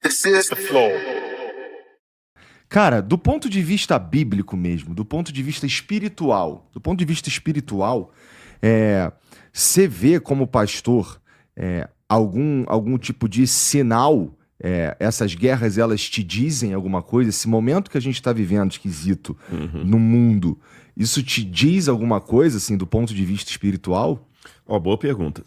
This is the flow. Cara, do ponto de vista bíblico mesmo, do ponto de vista espiritual, você vê como pastor algum tipo de sinal? Essas guerras, elas te dizem alguma coisa? Esse momento que a gente está vivendo esquisito no mundo, isso te diz alguma coisa, assim, do ponto de vista espiritual? Boa pergunta.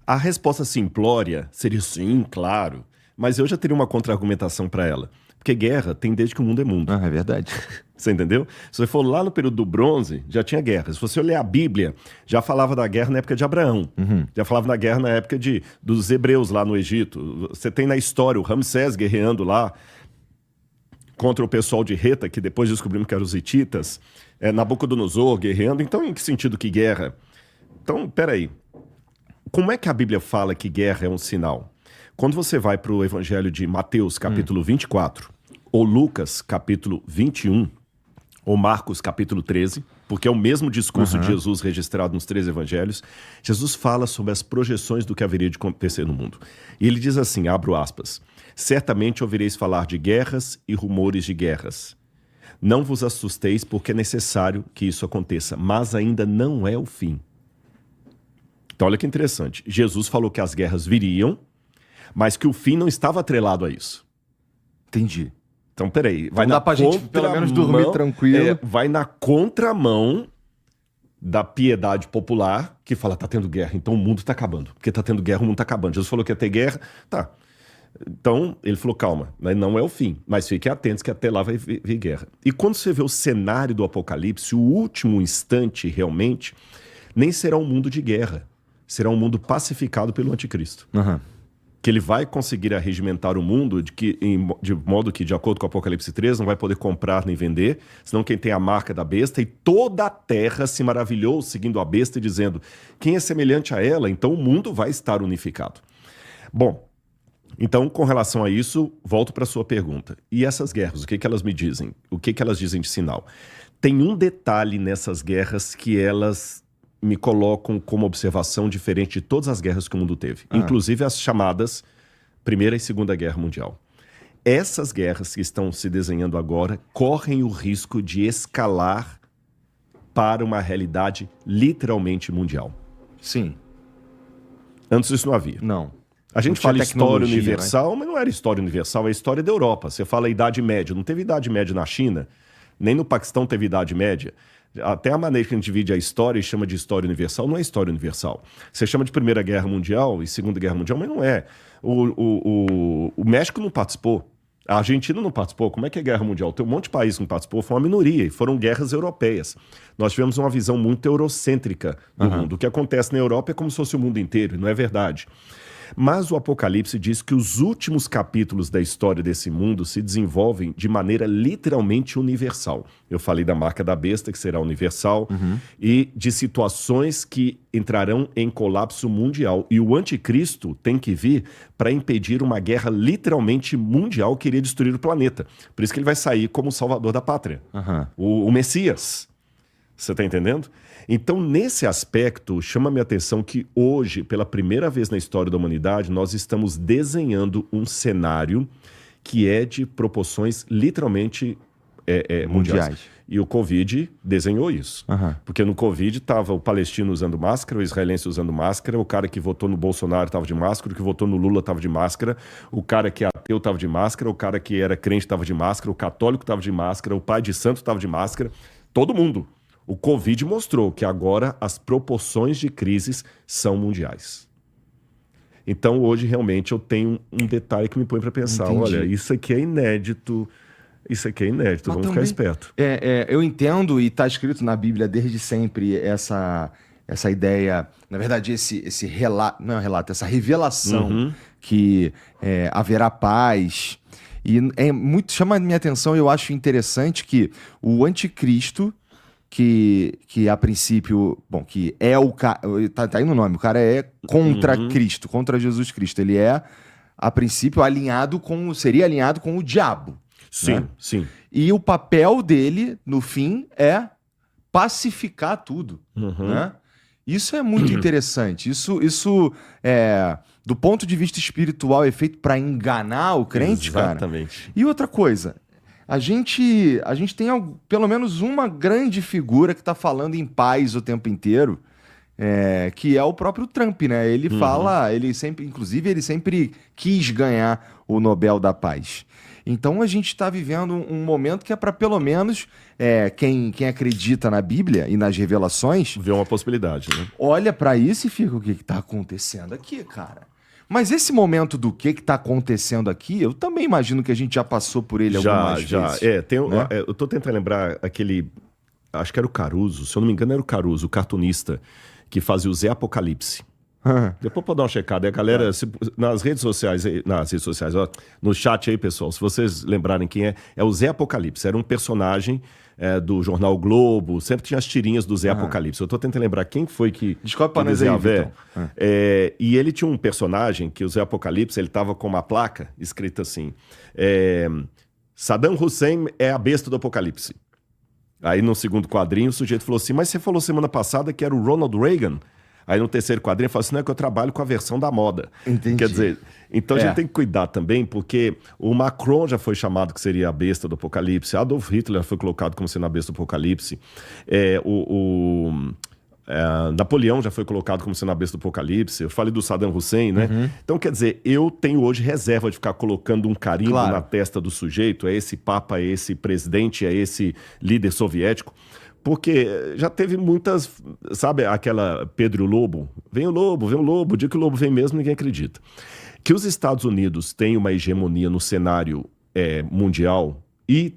A resposta simplória seria sim, claro, mas eu já teria uma contra-argumentação para ela. Porque guerra tem desde que o mundo é mundo. É verdade. Você entendeu? Se você for lá no período do bronze, já tinha guerra. Se você ler a Bíblia, já falava da guerra na época de Abraão. Já falava da guerra na época dos hebreus lá no Egito. Você tem na história o Ramsés guerreando lá contra o pessoal de Reta, que depois descobrimos que eram os hititas. Nabucodonosor guerreando. Então, em que sentido que guerra? Então, peraí. Como é que a Bíblia fala que guerra é um sinal? Quando você vai para o Evangelho de Mateus, capítulo 24, ou Lucas, capítulo 21, ou Marcos, capítulo 13, porque é o mesmo discurso de Jesus registrado nos 3 evangelhos, Jesus fala sobre as projeções do que haveria de acontecer no mundo. E ele diz assim, abro aspas, certamente ouvireis falar de guerras e rumores de guerras. Não vos assusteis, porque é necessário que isso aconteça, mas ainda não é o fim. Então olha que interessante, Jesus falou que as guerras viriam, mas que o fim não estava atrelado a isso. Entendi. Então, peraí. Vai não dá pra gente, pelo menos, dormir tranquilo. Vai na contramão da piedade popular, que fala, tá tendo guerra, então o mundo tá acabando. Porque tá tendo guerra, o mundo tá acabando. Jesus falou que ia ter guerra, tá. Então, ele falou, calma, não é o fim, mas fiquem atentos que até lá vai vir guerra. E quando você vê o cenário do Apocalipse, o último instante, realmente, nem será um mundo de guerra. Será um mundo pacificado pelo anticristo. Que ele vai conseguir arregimentar o mundo de modo que, de acordo com o Apocalipse 3, não vai poder comprar nem vender, senão quem tem a marca da besta, e toda a terra se maravilhou seguindo a besta e dizendo, quem é semelhante a ela, então o mundo vai estar unificado. Bom, então com relação a isso, volto para a sua pergunta. E essas guerras, o que elas me dizem? O que elas dizem de sinal? Tem um detalhe nessas guerras que elas me colocam como observação diferente de todas as guerras que o mundo teve. Inclusive as chamadas Primeira e Segunda Guerra Mundial. Essas guerras que estão se desenhando agora correm o risco de escalar para uma realidade literalmente mundial. Sim. Antes isso não havia. Não. A gente fala história universal, né? mas não era história universal, é a história da Europa. Você fala Idade Média. Não teve Idade Média na China, nem no Paquistão teve Idade Média. Até a maneira que a gente divide a história e chama de história universal não é história universal. Você chama de Primeira Guerra Mundial e Segunda Guerra Mundial, mas não é. O México não participou. A Argentina não participou. Como é que é Guerra Mundial? Tem um monte de país que não participou, foi uma minoria, e foram guerras europeias. Nós tivemos uma visão muito eurocêntrica do mundo. O que acontece na Europa é como se fosse o mundo inteiro, e não é verdade. Mas o Apocalipse diz que os últimos capítulos da história desse mundo se desenvolvem de maneira literalmente universal. Eu falei da marca da besta, que será universal, e de situações que entrarão em colapso mundial. E o anticristo tem que vir para impedir uma guerra literalmente mundial que iria destruir o planeta. Por isso que ele vai sair como o salvador da pátria. O Messias. Você está entendendo? Então, nesse aspecto, chama minha atenção que hoje, pela primeira vez na história da humanidade, nós estamos desenhando um cenário que é de proporções literalmente mundiais. E o Covid desenhou isso. Porque no Covid estava o palestino usando máscara, o israelense usando máscara, o cara que votou no Bolsonaro estava de máscara, o que votou no Lula estava de máscara, o cara que é ateu estava de máscara, o cara que era crente estava de máscara, o católico estava de máscara, o pai de santo estava de máscara, todo mundo. O Covid mostrou que agora as proporções de crises são mundiais. Então, hoje, realmente, eu tenho um detalhe que me põe para pensar. Entendi. Olha, isso aqui é inédito. Isso aqui é inédito, Mas vamos também, ficar esperto. Eu entendo, e está escrito na Bíblia desde sempre essa ideia, na verdade, esse relato, não é um relato, essa revelação que haverá paz. E chama a minha atenção, e eu acho interessante que o anticristo, que a princípio, bom, que é o cara, tá aí no nome, o cara é contra Cristo, contra Jesus Cristo. Ele é, a princípio, seria alinhado com o diabo. Sim, né? sim. E o papel dele, no fim, é pacificar tudo, né? Isso é muito interessante. Isso do ponto de vista espiritual, é feito para enganar o crente, cara. Exatamente. E outra coisa, a gente tem pelo menos uma grande figura que está falando em paz o tempo inteiro, que é o próprio Trump, né? Ele fala, inclusive ele sempre quis ganhar o Nobel da Paz. Então a gente está vivendo um momento que é para pelo menos quem acredita na Bíblia e nas revelações Vê uma possibilidade, né? olha para isso e fica, o que está acontecendo aqui, cara? Mas esse momento do que está acontecendo aqui, eu também imagino que a gente já passou por ele algumas vezes. Né? Eu tô tentando lembrar aquele, acho que era o Caruso, se eu não me engano era o Caruso, o cartunista, que fazia o Zé Apocalipse. Depois pode dar uma checada. A galera, nas redes sociais, ó, no chat aí, pessoal, se vocês lembrarem quem é o Zé Apocalipse. Era um personagem do jornal Globo, sempre tinha as tirinhas do Zé Apocalipse. Eu tô tentando lembrar quem foi que... Descobre pra nós aí, Vitão. E ele tinha um personagem que o Zé Apocalipse, ele tava com uma placa escrita assim, Saddam Hussein é a besta do Apocalipse. Aí no segundo quadrinho o sujeito falou assim, mas você falou semana passada que era o Ronald Reagan? Aí no terceiro quadrinho fala assim, não é que eu trabalho com a versão da moda. Entendi. Quer dizer, então a gente tem que cuidar também, porque o Macron já foi chamado que seria a besta do Apocalipse, Adolf Hitler foi colocado como sendo a besta do Apocalipse, Napoleão já foi colocado como sendo a besta do Apocalipse, eu falei do Saddam Hussein, né? Então, quer dizer, eu tenho hoje reserva de ficar colocando um carimbo na testa do sujeito, é esse papa, é esse presidente, é esse líder soviético, porque já teve muitas, sabe, aquela Pedro e o Lobo, vem o lobo, o dia que o lobo vem mesmo ninguém acredita. Que os Estados Unidos têm uma hegemonia no cenário mundial e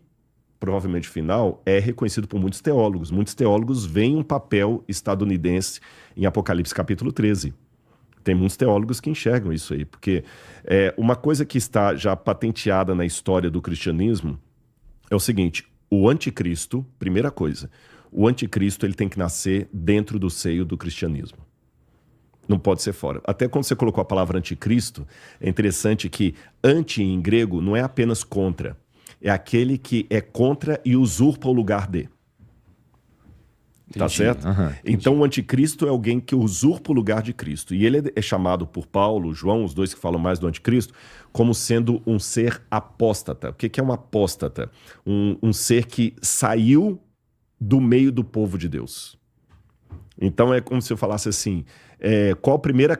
provavelmente final, é reconhecido por muitos teólogos. Muitos teólogos veem um papel estadunidense em Apocalipse capítulo 13. Tem muitos teólogos que enxergam isso aí, porque uma coisa que está já patenteada na história do cristianismo é o seguinte, o anticristo, primeira coisa, o anticristo ele tem que nascer dentro do seio do cristianismo. Não pode ser fora. Até quando você colocou a palavra anticristo, é interessante que anti em grego não é apenas contra, é aquele que é contra e usurpa o lugar de. Tá certo? Então o anticristo é alguém que usurpa o lugar de Cristo. E ele é chamado por Paulo, João, os dois que falam mais do anticristo, como sendo um ser apóstata. O que é um apóstata? Um ser que saiu do meio do povo de Deus. Então é como se eu falasse assim, qual a primeira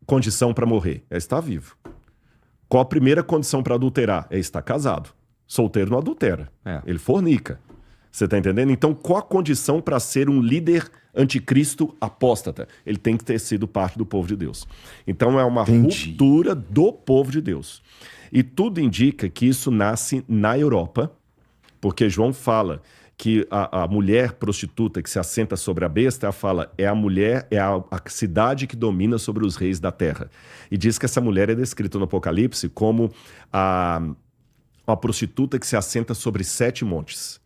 condição para morrer? É estar vivo. Qual a primeira condição para adulterar? É estar casado. Solteiro não adultera, ele fornica. Você está entendendo? Então, qual a condição para ser um líder anticristo apóstata? Ele tem que ter sido parte do povo de Deus. Então, é uma ruptura do povo de Deus. E tudo indica que isso nasce na Europa, porque João fala que a mulher prostituta que se assenta sobre a besta, ela fala, é a mulher, é a cidade que domina sobre os reis da terra. E diz que essa mulher é descrita no Apocalipse como uma prostituta que se assenta sobre 7 montes.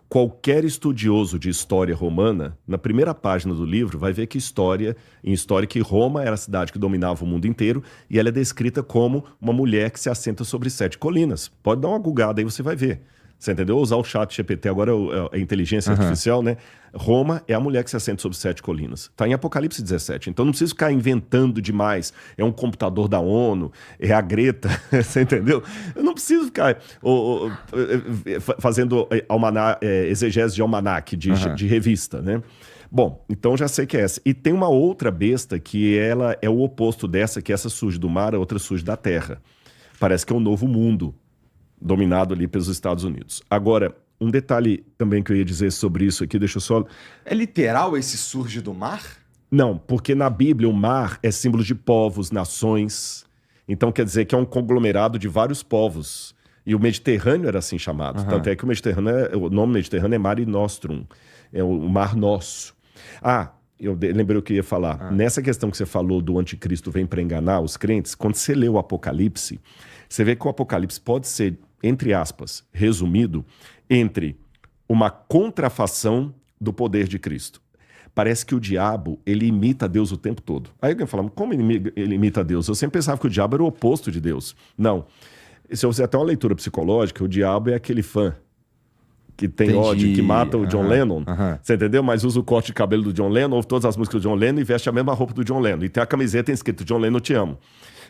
Qualquer estudioso de história romana, na primeira página do livro, vai ver que em história que Roma era a cidade que dominava o mundo inteiro e ela é descrita como uma mulher que se assenta sobre 7 colinas. Pode dar uma googada aí, você vai ver. Você entendeu? Usar o chat GPT agora é a inteligência artificial, né? Roma é a mulher que se assenta sobre 7 colinas. Está em Apocalipse 17. Então não precisa ficar inventando demais. É um computador da ONU, é a Greta, você entendeu? Eu não preciso ficar fazendo exegese de almanaque, de revista, né? Bom, então já sei que é essa. E tem uma outra besta que ela é o oposto dessa, que essa surge do mar, a outra surge da terra. Parece que é um novo mundo, dominado ali pelos Estados Unidos. Agora, um detalhe também que eu ia dizer sobre isso aqui, deixa eu só... É literal esse surge do mar? Não, porque na Bíblia o mar é símbolo de povos, nações. Então quer dizer que é um conglomerado de vários povos. E o Mediterrâneo era assim chamado. Tanto é que o nome Mediterrâneo é Mare Nostrum. É o mar nosso. Eu lembrei o que eu ia falar. Nessa questão que você falou do anticristo vem para enganar os crentes, quando você lê o Apocalipse, você vê que o Apocalipse pode ser, entre aspas, resumido entre uma contrafação do poder de Cristo. Parece que o diabo, ele imita Deus o tempo todo. Aí alguém fala, como ele imita Deus? Eu sempre pensava que o diabo era o oposto de Deus. Não. Se você até uma leitura psicológica, o diabo é aquele fã que tem ódio, que mata o John Lennon, você entendeu? Mas usa o corte de cabelo do John Lennon, ouve todas as músicas do John Lennon e veste a mesma roupa do John Lennon. E tem a camiseta escrito John Lennon, te amo.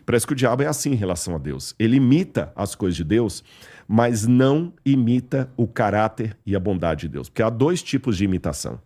Parece que o diabo é assim em relação a Deus. Ele imita as coisas de Deus, mas não imita o caráter e a bondade de Deus. Porque há dois tipos de imitação.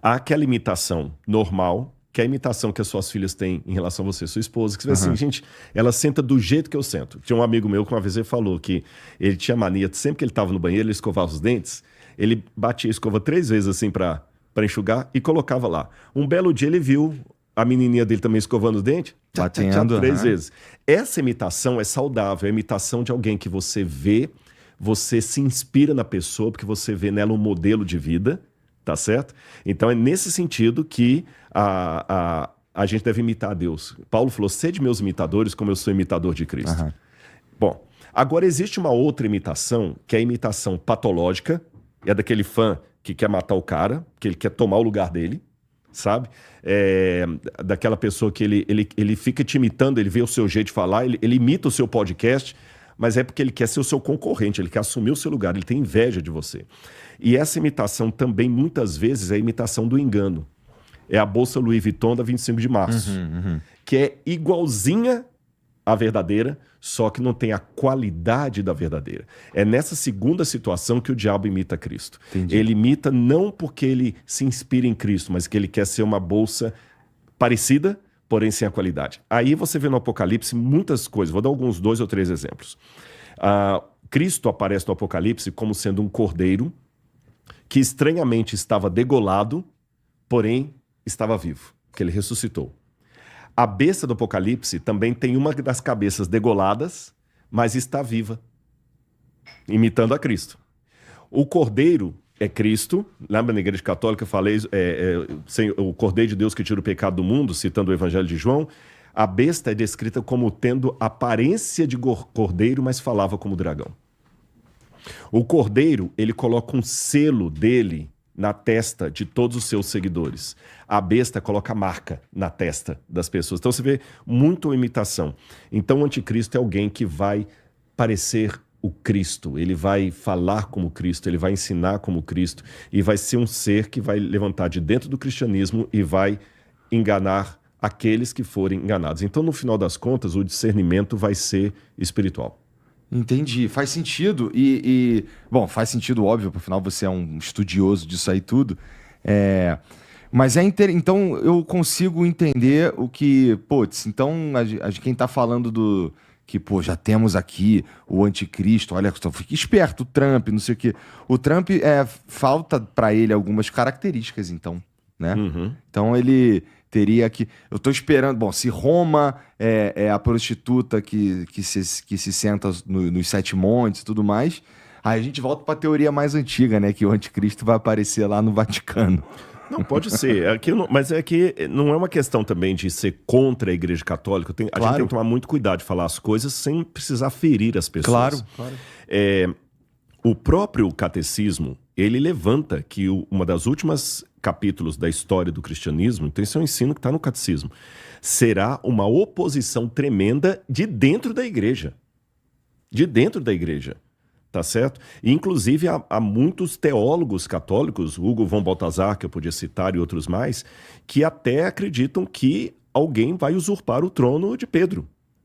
Há aquela imitação normal, que é a imitação que as suas filhas têm em relação a você, sua esposa, que você vê assim, gente, ela senta do jeito que eu sento. Tinha um amigo meu que uma vez ele falou que ele tinha mania, sempre que ele estava no banheiro, ele escovava os dentes, ele batia a escova 3 vezes assim para enxugar e colocava lá. Um belo dia ele viu a menininha dele também escovando os dentes, batendo 3 vezes. Essa imitação é saudável, é a imitação de alguém que você vê, você se inspira na pessoa, porque você vê nela um modelo de vida, tá certo? Então é nesse sentido que a gente deve imitar a Deus. Paulo falou, sede meus imitadores como eu sou imitador de Cristo. Bom, agora existe uma outra imitação, que é a imitação patológica, é daquele fã que quer matar o cara, que ele quer tomar o lugar dele, sabe? Daquela pessoa que ele fica te imitando, ele vê o seu jeito de falar, ele imita o seu podcast, mas é porque ele quer ser o seu concorrente, ele quer assumir o seu lugar, ele tem inveja de você. E essa imitação também, muitas vezes, é a imitação do engano. É a bolsa Louis Vuitton da 25 de março, que é igualzinha à verdadeira, só que não tem a qualidade da verdadeira. É nessa segunda situação que o diabo imita Cristo. Entendi. Ele imita não porque ele se inspira em Cristo, mas que ele quer ser uma bolsa parecida, porém sem a qualidade. Aí você vê no Apocalipse muitas coisas. Vou dar alguns 2 ou 3 exemplos. Cristo aparece no Apocalipse como sendo um cordeiro que estranhamente estava degolado, porém estava vivo, porque ele ressuscitou. A besta do Apocalipse também tem uma das cabeças degoladas, mas está viva, imitando a Cristo. O cordeiro é Cristo. Lembra na Igreja Católica eu falei o Cordeiro de Deus que tira o pecado do mundo, citando o Evangelho de João. A besta é descrita como tendo aparência de cordeiro, mas falava como dragão. O cordeiro, ele coloca um selo dele na testa de todos os seus seguidores. A besta coloca marca na testa das pessoas. Então você vê muito imitação. Então o anticristo é alguém que vai parecer o Cristo, ele vai falar como Cristo, ele vai ensinar como Cristo e vai ser um ser que vai levantar de dentro do cristianismo e vai enganar aqueles que forem enganados. Então, no final das contas, o discernimento vai ser espiritual. Entendi, faz sentido bom, faz sentido, óbvio, por afinal você é um estudioso disso aí tudo, mas então eu consigo entender o que, então quem tá falando que, já temos aqui o anticristo, olha, fica esperto, o Trump, não sei o quê, o Trump, falta para ele algumas características, então, né? Então ele teria que... Eu estou esperando... Bom, se Roma é a prostituta que se senta nos 7 montes e tudo mais, aí a gente volta para a teoria mais antiga, né? Que o anticristo vai aparecer lá no Vaticano. Não, pode ser. Mas é que não é uma questão também de ser contra a Igreja Católica. A gente tem que tomar muito cuidado de falar as coisas sem precisar ferir as pessoas. Claro. O próprio catecismo, ele levanta que uma das últimas capítulos da história do cristianismo, então esse é um ensino que está no catecismo, será uma oposição tremenda de dentro da igreja. De dentro da igreja. Tá certo? E, inclusive, há muitos teólogos católicos, Hugo von Balthasar, que eu podia citar, e outros mais, que até acreditam que alguém vai usurpar o trono de Pedro.